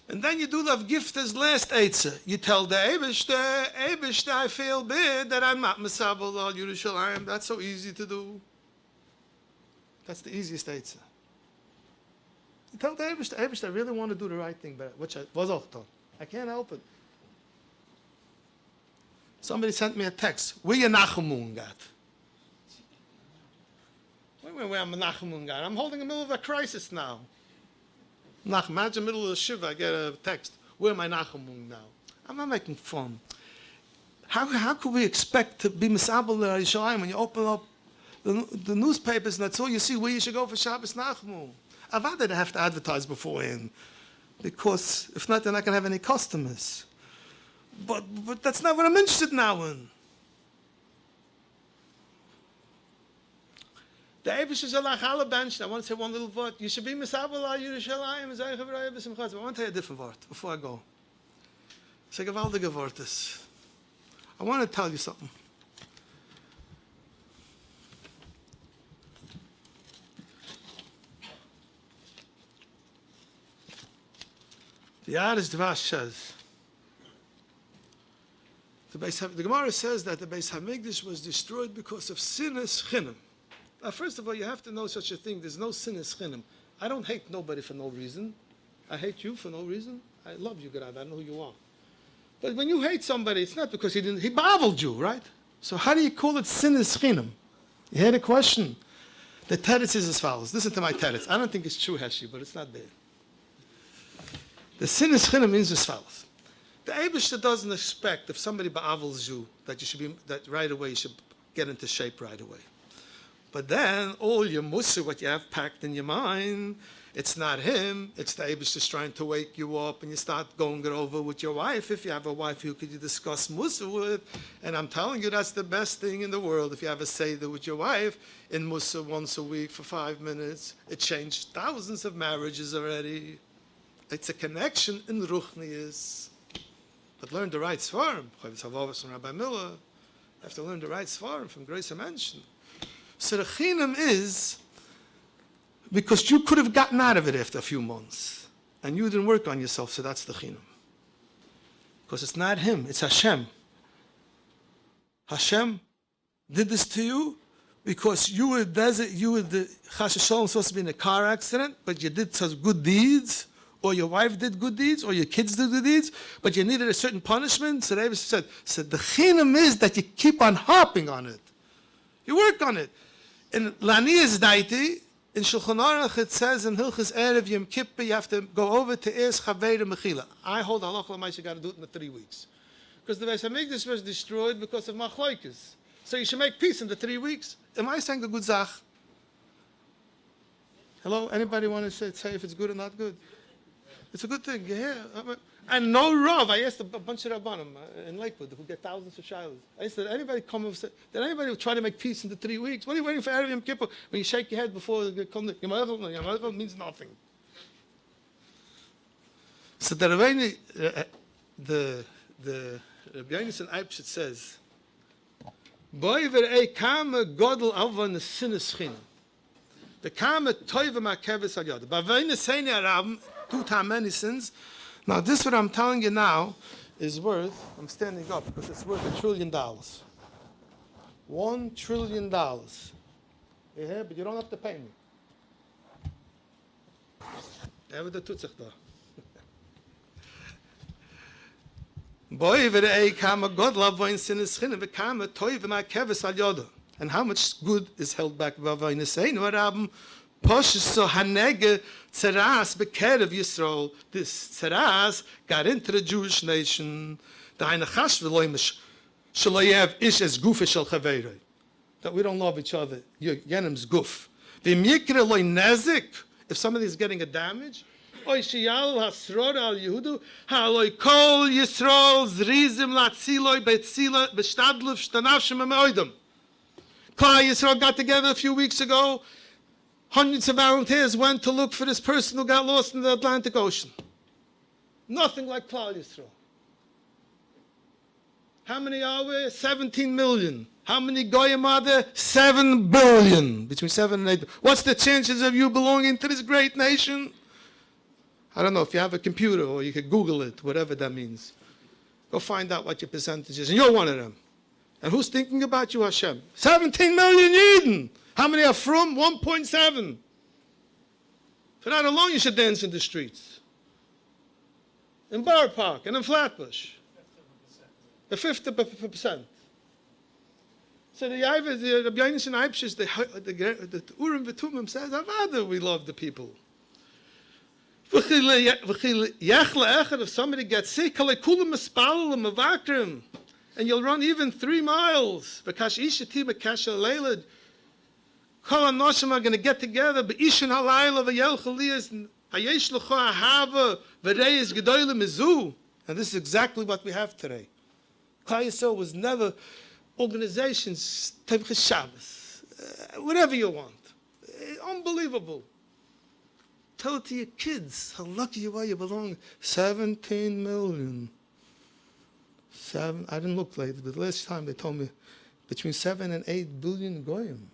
Speaker 2: And then you do the gift as last Eitzah. You tell the Eibishter, I feel bad that I'm not Mesabel al Yerushalayim. That's so easy to do. That's the easiest Eitzah. You tell the Eibishter, I really want to do the right thing, but which I was auch done. I can't help it. Somebody sent me a text. Where you Nachamun got? Where I'm a Nachamun got? I'm holding in the middle of a crisis now. Imagine in the middle of the Shiva, I get a text. Where am I Nachamun now? I'm not making fun. How could we expect to be Misabel Yeshaya when you open up the newspapers and that's all you see where you should go for Shabbos Nachamun? I'd rather have to advertise beforehand, because if not, they're not going to have any customers. But that's not what I'm interested now in. The Eibush is a lachala bench. I want to say one little word. You should be Misabel al Yerushalayim. I want to tell you a different word before I go. It's a gewaltige Wort. I want to tell you something. The Ateres Dvash says, the Gemara says that the Beis Hamikdash was destroyed because of sinas chinam. Now, first of all, you have to know such a thing. There's no sinas chinam. I don't hate nobody for no reason. I hate you for no reason. I love you, God. I know who you are. But when you hate somebody, it's not because he baveled you, right? So how do you call it sinas chinam? You hear the question? The teretz is as follows. Listen to my teretz. I don't think it's true, Heshi, but it's not bad. The sinas chinam means as follows. The Eibishter doesn't expect if somebody ba'avels you that you should be that right away you should get into shape right away. But then all your mussar, what you have packed in your mind, it's not him. It's the Eibishter trying to wake you up, and you start going it over with your wife. If you have a wife who could you discuss mussar with, and I'm telling you that's the best thing in the world. If you have a seder with your wife in mussar once a week for 5 minutes, it changed thousands of marriages already. It's a connection in Ruchnius. But learn the right Svarim. From Rabbi Miller. You have to learn the right Svarim from Grace Mansion. So the chinam is because you could have gotten out of it after a few months, and you didn't work on yourself. So that's the chinam. Because it's not him; it's Hashem. Hashem did this to you because you were the Chas v'Shalom supposed to be in a car accident, but you did such good deeds. Or your wife did good deeds, or your kids did good deeds, but you needed a certain punishment. So they said the chinam is that you keep on harping on it. You work on it. In Lanias Daiti, in Shulchan Aruch, it says in Hilchas Erev Yom Kippur, you have to go over to Es Chaveira Mechila. I hold halacha l'maisa, you got to do it in the 3 weeks. Because the Beis Hamikdash was destroyed because of machloikis. So you should make peace in the 3 weeks. Am I saying the good zach? Hello? Anybody want to say if it's good or not good? It's a good thing, yeah. And no Rav. I asked a bunch of Rabbanim in Lakewood who get thousands of shilas. I said, did anybody try to make peace in the 3 weeks? What are you waiting for Erev Yom Kippur? When you shake your head before you come to Yom means nothing. So the Rabbeinu, the Rabbi Yonasan Eibshit says, Boi v'rei kama godel avon sinas chinam. The kama toiva ma'keves al yod. B'avayne seini arabim, 2 times many sins. Now this what I'm telling you now is worth, I'm standing up because it's worth $1 trillion. $1 trillion. Yeah, but you don't have to pay me. And how much good is held back by Poshes Hanege Tzeras Bekerev Yisrael. This Tzeras got into the Jewish nation. The Hainachash Veloimish Shalayev Ish as Gufish Shal Chaveirei. That we don't love each other. Yenim's Guf. V'mikre Loi Nezik. If somebody is getting a damage, Oy Shiyal Hasror Al Yehudu Haloi Kol Yisrael Zrizim Latziloi Betzila Beshtadluf Shtanavshim Amoidam. Klal Yisrael got together a few weeks ago. Hundreds of volunteers went to look for this person who got lost in the Atlantic Ocean. Nothing like Klal Yisrael. How many are we? 17 million. How many Goyim are there? 7 billion. Between 7 and 8. What's the chances of you belonging to this great nation? I don't know if you have a computer or you could Google it, whatever that means. Go find out what your percentage is, and you're one of them. And who's thinking about you, Hashem? 17 million Yidden. How many are from? 1.7. For that alone, you should dance in the streets. In Bar Park and in Flatbush. 50%. So the Rabbi Yonasan Eibshis, the Urim V'Tumim says, Avada, we love the people. If somebody gets sick, and you'll run even 3 miles. Because Kol Anoshim are going to get together. B'ishin halayla v'yel chaliyas hayesh l'cho ahava v'reis gedolim mizu. And this is exactly what we have today. Klal Yisrael was never organizations, Tevche Shabbos, whatever you want. Unbelievable. Tell it to your kids how lucky you are. You belong 17 million. I didn't look lately, but the last time they told me between 7 and 8 billion goyim.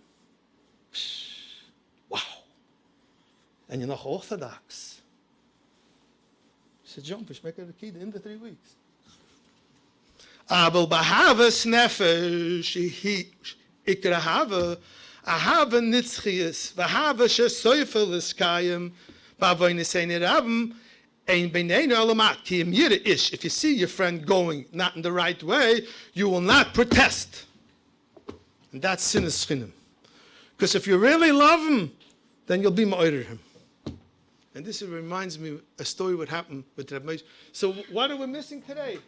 Speaker 2: Wow. And you're not Orthodox. It's a jumpish, make it a kid in the 3 weeks. Abel Bahavas Nefesh, Ikra Hava, Ahava Nitzchias, Vahava Shesoifel Iskayim, Bavoinisene Rabim, Ein Beinenu Alamat, Ki Yira Ish. If you see your friend going not in the right way, you will not protest. And that's Sinas Chinim. Because if you really love him, then you'll be ma'orer him. And this reminds me a story what happened with Rabbi. So what are we missing today?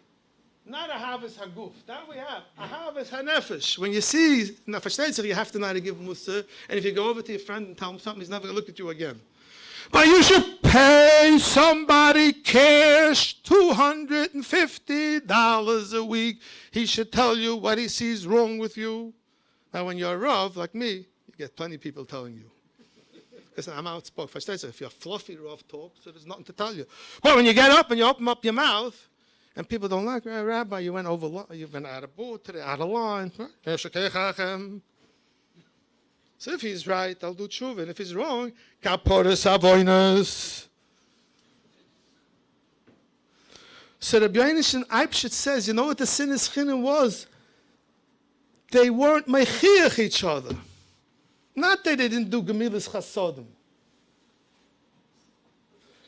Speaker 2: Not a Havas Haguf. That we have. A Havas Hanefesh. When you see Nefesh Netzach, you have to know how to give him Mussar. And if you go over to your friend and tell him something, he's never going to look at you again. But you should pay somebody cash $250 a week. He should tell you what he sees wrong with you. Now, when you're a Rav, like me, you get plenty of people telling you. Because I'm outspoken. If you're fluffy Rav talk, so there's nothing to tell you. But when you get up and you open up your mouth, and people don't like, Rabbi, you went out of board today, out of line. So if he's right, I'll do tshuva. And if he's wrong, kaporas avoinus. So Rabbi Yonasan Eibshit says, you know what the Sinas Chinim was? They weren't mechiach each other. Not that they didn't do gemilas chasodim.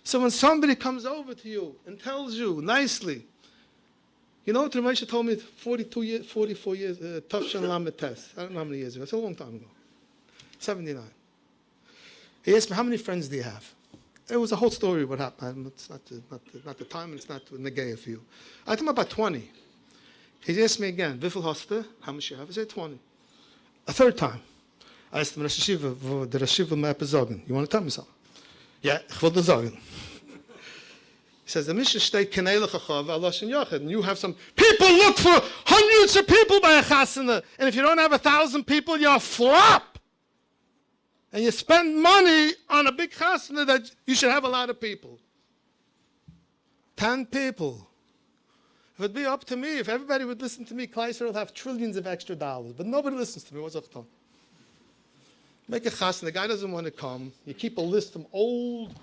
Speaker 2: So when somebody comes over to you and tells you nicely, you know what Ramesha told me 44 years, Tafshan Lamed Tes. I don't know how many years ago. It's a long time ago. 79. He asked me, how many friends do you have? It was a whole story what happened. It's not the time, and it's not the negay for you. I told him about 20. He asked me again, Wiffel Hoste, how much you have? I said 20. A third time. I asked him, the Rashiva Map is sagen. You want to tell me something? Yeah, ich will das sagen. He says, the Mishnah state, Kenelech Achav, Allah Shen Yachid. And you have some people look for hundreds of people by a chasana. And if you don't have 1,000 people, you're a flop. And you spend money on a big chasana that you should have a lot of people. 10 people. If it'd be up to me, if everybody would listen to me, Klal Yisrael would have trillions of extra dollars. But nobody listens to me. What's up, Tom? Make a chasana. The guy doesn't want to come. You keep a list of old.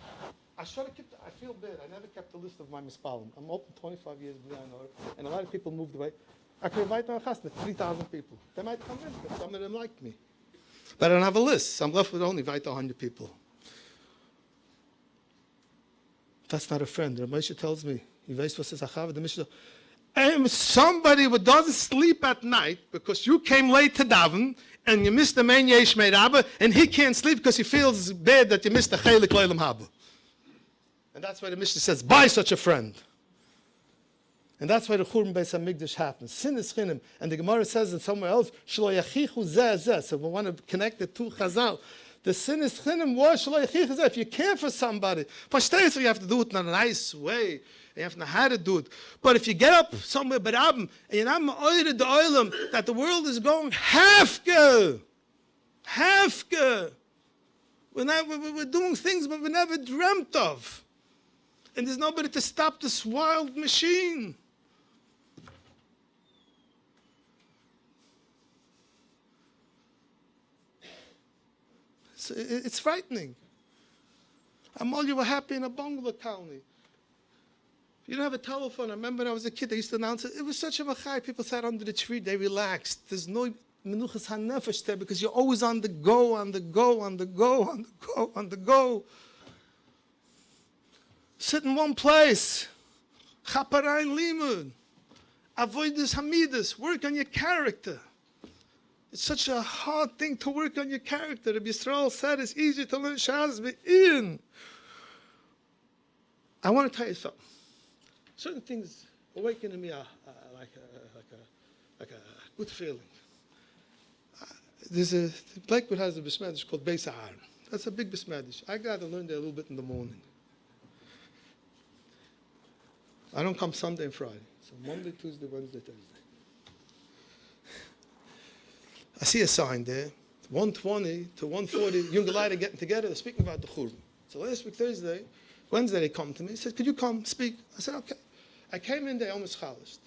Speaker 2: I feel bad. I never kept a list of my mispalim. I'm open 25 years, and a lot of people moved away. I could invite a chasna, 3,000 people. They might come in, but some of them like me. But I don't have a list, so I'm left with only invite 100 people. That's not a friend. Rabbi Moshe tells me, somebody who doesn't sleep at night because you came late to daven, and you missed the main Yesh Mei Rabba, and he can't sleep because he feels bad that you missed the Chelik Leilam Haba. And that's why the Mishnah says, buy such a friend. And that's why the Churban Beis HaMikdash happens. Sinas Chinim. And the Gemara says it somewhere else, Shlo Yachichu Zeh Zeh. So we want to connect the two Chazal. The Sinas Chinim was Shlo Yachichu Zeh. If you care for somebody, first you have to do it in a nice way. You have to know how to do it. But if you get up somewhere Barabim, and you're not ma'ored the oilam, that the world is going Hefke. We're doing things that we never dreamt of. And there's nobody to stop this wild machine. It's frightening. I'm all you were happy in a bungalow colony. You don't have a telephone. I remember when I was a kid, they used to announce it. It was such a machai. People sat under the tree, they relaxed. There's no menuchas hanefesh there because you're always on the go, on the go, on the go, on the go, on the go. Sit in one place. Chaparain limud. Avoid this hamidus. Work on your character. It's such a hard thing to work on your character. Rabbi Yisrael said it's easy to learn Shas Be'in. I want to tell you something. Certain things awaken in me like a good feeling. Lakewood has a besmedish called Beis Ha'aron. That's a big besmedish. I got to learn that a little bit in the morning. I don't come Sunday and Friday. So Monday, Tuesday, Wednesday, Thursday. I see a sign there, 120 to 140 young Leute getting together, they're speaking about the Churban. So last week, Wednesday, they come to me, said, could you come speak? I said, okay. I came in there almost chalished.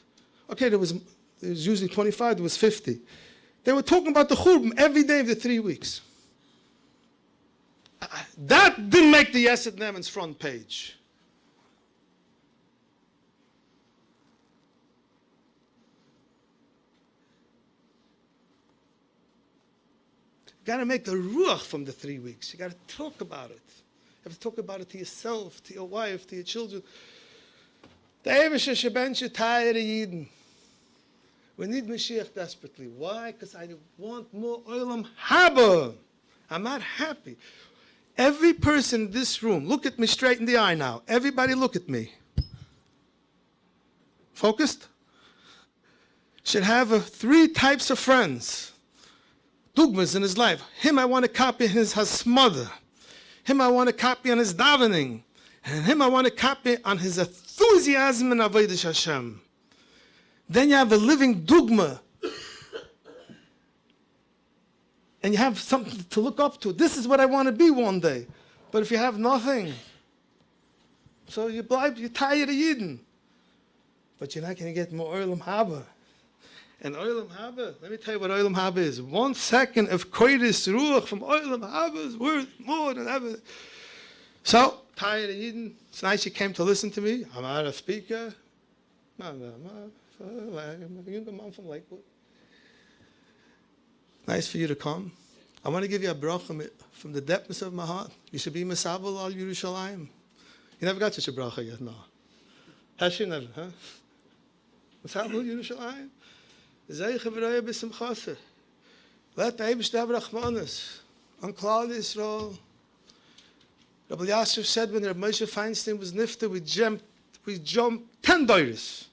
Speaker 2: Okay, there was usually 25, there was 50. They were talking about the Churban every day of the 3 weeks. That didn't make the Yesed Neman's front page. You got to make the ruach from the 3 weeks. You got to talk about it. You have to talk about it to yourself, to your wife, to your children. The Eibusher Shebenche tired of Yidden. We need Mashiach desperately. Why? Because I want more Olam Haba. I'm not happy. Every person in this room, look at me straight in the eye now. Everybody look at me. Focused? Should have 3 types of friends. Dugmas in his life. Him I want to copy his mother. Him I want to copy on his davening. And him I want to copy on his enthusiasm in Avodah Hashem. Then you have a living dugma. And you have something to look up to. This is what I want to be one day. But if you have nothing, so you're tired of Yidden. But you're not going to get more Olam Haba. And Olam Haba, let me tell you what Olam Haba is. 1 second of Kodesh Ruach from Olam Haba is worth more than ever. So, tired of Yidden. It's nice you came to listen to me. I'm not a speaker. I'm a younger man from Lakewood. Nice for you to come. I want to give you a bracha from the depths of my heart. You should be Mesabel al Yerushalayim. You never got such a bracha yet, no. Has you never, huh? Mesabel al Yerushalayim. Zeiche v'roya b'simchase. Let the Eibusher have rachmanis on Khal Yisrael. Rabbi Yasser said when Rabbi Moshe Feinstein was nifter, we jumped 10 doiris.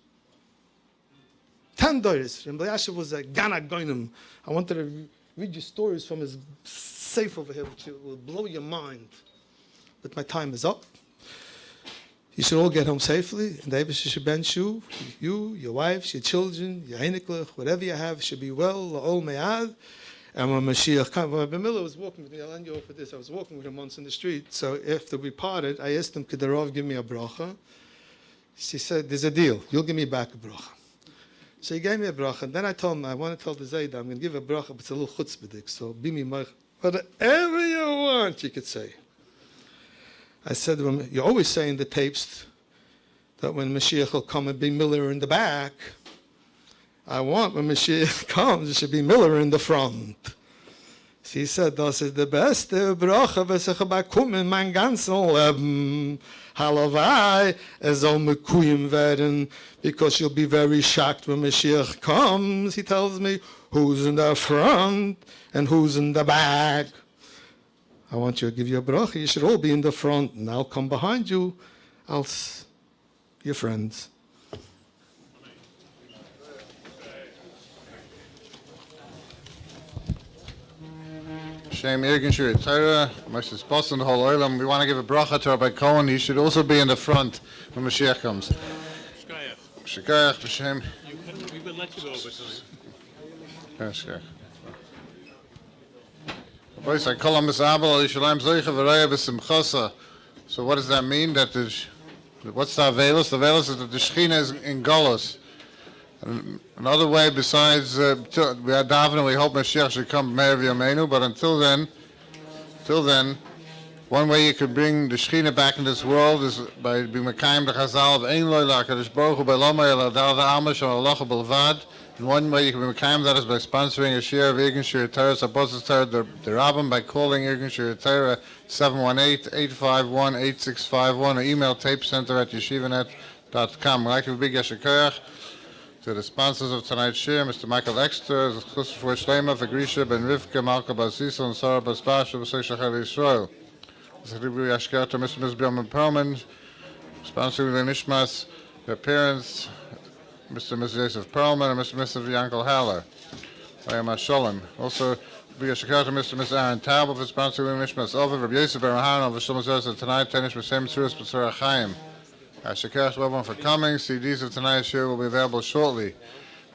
Speaker 2: 10 doiris. Rabbi Yasser was a Gana Goinim. I wanted to read you stories from his safe over here, which will blow your mind. But my time is up. You should all get home safely. And the Eibusher should bench you, your wives, your children, your einiklech, whatever you have should be well, la'ol me'ad. And when Mashiach came, Rabbi Miller was walking with me, I'll end you off with this. I was walking with him once in the street. So after we parted, I asked him, could the Rav give me a bracha? She said, there's a deal. You'll give me back a bracha. So he gave me a bracha. And then I told him, I want to tell the Zayda, I'm going to give a bracha, but it's a little chutzpahdik. So be me, whatever you want, you could say. I said to him, you always say in the tapes that when Mashiach will come and be Miller in the back. I want when Mashiach comes, it should be Miller in the front. So he said, das ist the beste Brache, was ich bekomme mein ganzen Leben. Halavai, soll mekuyim werden, because you'll be very shocked when Mashiach comes. He tells me who's in the front and who's in the back. I want you to give you a bracha. You should all be in the front, and I'll come behind you. I'll be your friends.
Speaker 1: Shem Irgenshur Torah, Moshe's boss in the whole oilam. We want to give a bracha to Rabbi Cohen. He should also be in the front when Mashiach comes. Shikayach, B'Shem.
Speaker 3: We will let you go over time.
Speaker 1: Shikayach. Boys, I call him Misabel Yishalayim Zoicha V'Raya B'Simchasa. So what does that mean? What's the Avelis? The Avelis is that the Shechina is in Golos. Another way besides, we are davening, we hope Mashiach should come Me'er V'Yameinu, but until then, One way you could bring the Shechina back in this world is by being Mekayim the Chazal of Ein Loi LaKadosh Baruch Hu B'Lomay El Adar Da'ama Shem Alocha B'Lvad. And one way you can be Mekayim that is by sponsoring a share of Irgun Shir Torah, Sabosas Torah, the Rabbim, by calling Irgun Shir Torah 718-851-8651 or email tapecenter@yeshivanet.com. I'd like to be big Yeshaya to the sponsors of tonight's share, Mr. Michael Exter, Christopher Shleima, Grisha Ben Rivka, Malka Basisa, and Sarah Basbasha, B'Sei Shachar Yisrael. Mr. Mr. Bunim Cohen, sponsoring the Nishmas, their parents, Mr. and Mrs. Joseph Perlman, and Mr. and Mrs. Yankel Haller. I am Sholem. Also, Mr. and Mrs. Aaron Taubel for sponsoring the Nishmas Over, Rabbi Yosef Berahan, over Shlomo Zerza tonight, Tenish Mesem Tzuras B'Tzara Chaim. I should to everyone for coming. CDs of tonight's show will be available shortly.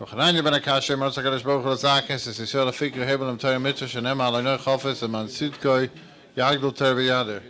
Speaker 1: Chananya ben Akashem, Moshe Kadosh Baruch Hu L'Zakis, es Yisrael Afikir Hebel Am Torah Mitzvah Shenem Al Oinoi Chofetz Am An Tzidkoi Yagdul Torah V'Yader.